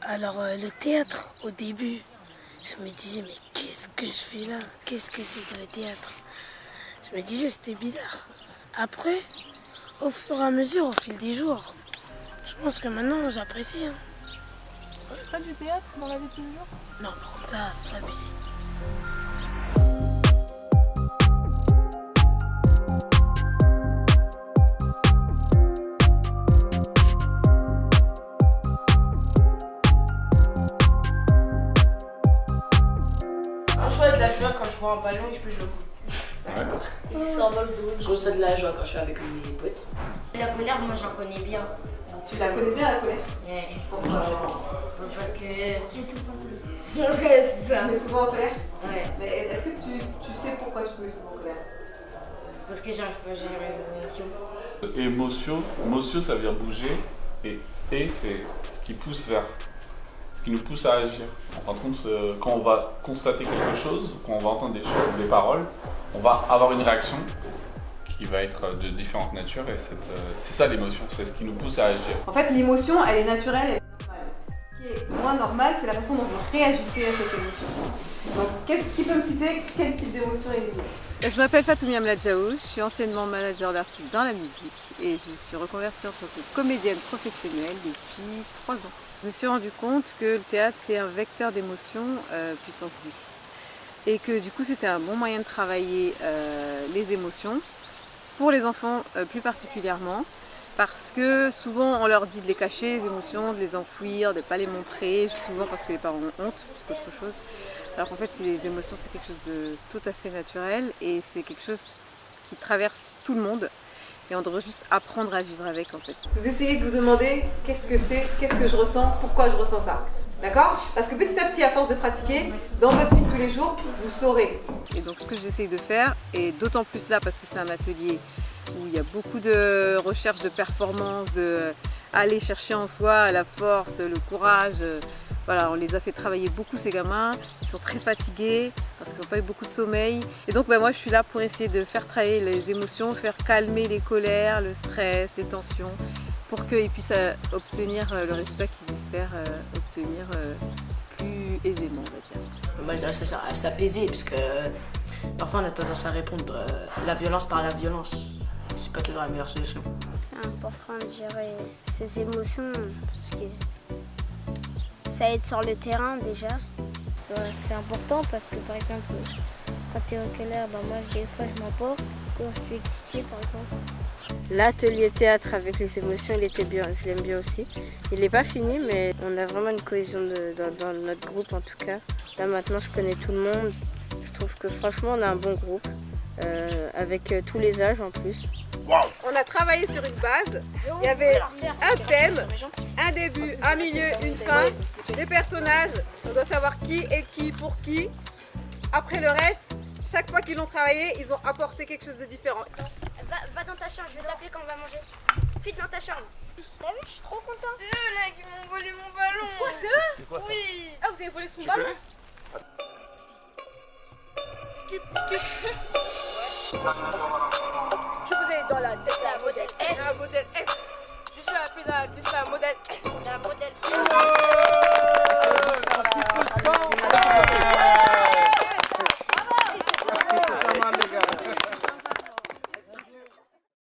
Alors, le théâtre, au début, je me disais, mais qu'est-ce que je fais là? Qu'est-ce que c'est que le théâtre? Je me disais, c'était bizarre. Après, au fur et à mesure, au fil des jours, je pense que maintenant, j'apprécie. Hein. Tu ferais du théâtre dans la vie de tous les jours? Non, par contre, ça, faut abuser. Je vois de la joie quand je vois un ballon et je peux jouer au foot. Je ressens de la joie quand je suis avec mes potes. La colère, moi j'en connais bien. Tu la connais bien la colère? Ouais. Pourquoi? Parce que j'ai tout compris. Ouais, c'est ça. Tu es souvent en colère? Ouais. Mais est-ce que tu sais pourquoi tu es souvent en colère? Parce que j'arrive pas à gérer mes émotions. Émotion, ça veut dire bouger. Et c'est ce qui pousse vers, ce qui nous pousse à agir. En fin de compte, quand on va constater quelque chose, quand on va entendre des choses, des paroles, on va avoir une réaction qui va être de différentes natures. Et c'est ça l'émotion, c'est ce qui nous pousse à agir. En fait, l'émotion, elle est naturelle, elle est normale. Ce qui est moins normal, c'est la façon dont vous réagissez à cette émotion. Donc, qui peut me citer quel type d'émotion est liée? Je m'appelle Fatoumia Mladjaou, je suis anciennement manager d'artistes dans la musique et je suis reconvertie en tant que comédienne professionnelle depuis 3 ans. Je me suis rendu compte que le théâtre c'est un vecteur d'émotion puissance 10 et que du coup c'était un bon moyen de travailler les émotions pour les enfants plus particulièrement parce que souvent on leur dit de les cacher les émotions, de les enfouir, de ne pas les montrer, souvent parce que les parents ont honte plus qu'autre chose. Alors qu'en fait, les émotions, c'est quelque chose de tout à fait naturel et c'est quelque chose qui traverse tout le monde et on devrait juste apprendre à vivre avec en fait. Vous essayez de vous demander qu'est-ce que c'est, qu'est-ce que je ressens, pourquoi je ressens ça. D'accord? Parce que petit à petit, à force de pratiquer, dans votre vie de tous les jours, vous saurez. Et donc ce que j'essaye de faire, et d'autant plus là parce que c'est un atelier où il y a beaucoup de recherche de performance, de aller chercher en soi la force, le courage. Voilà, on les a fait travailler beaucoup ces gamins, ils sont très fatigués parce qu'ils n'ont pas eu beaucoup de sommeil. Et donc moi je suis là pour essayer de faire travailler les émotions, faire calmer les colères, le stress, les tensions, pour qu'ils puissent obtenir le résultat qu'ils espèrent obtenir plus aisément, on va dire. Moi je dirais que ça sert à s'apaiser parce que parfois on a tendance à répondre la violence par la violence. C'est pas toujours la meilleure solution. C'est important de gérer ses émotions parce que ça aide sur le terrain déjà. C'est important parce que par exemple, quand tu es en colère, moi des fois je m'emporte. Quand je suis excitée par exemple. L'atelier théâtre avec les émotions, il était bien, je l'aime bien aussi. Il n'est pas fini, mais on a vraiment une cohésion dans notre groupe en tout cas. Là maintenant, je connais tout le monde. Je trouve que franchement, on a un bon groupe, avec tous les âges en plus. On a travaillé sur une base, il y avait un thème, un début, un milieu, une fin, des personnages, on doit savoir qui est qui pour qui. Après le reste, chaque fois qu'ils l'ont travaillé, ils ont apporté quelque chose de différent. Va dans ta chambre, je vais t'appeler quand on va manger. Vite dans ta chambre. T'as vu, je suis trop contente. C'est eux là qui m'ont volé mon ballon. Quoi, c'est eux? C'est quoi ça? Oui. Ah, vous avez volé son ballon? Je vous ai dans la tête, la modèle S, la modèle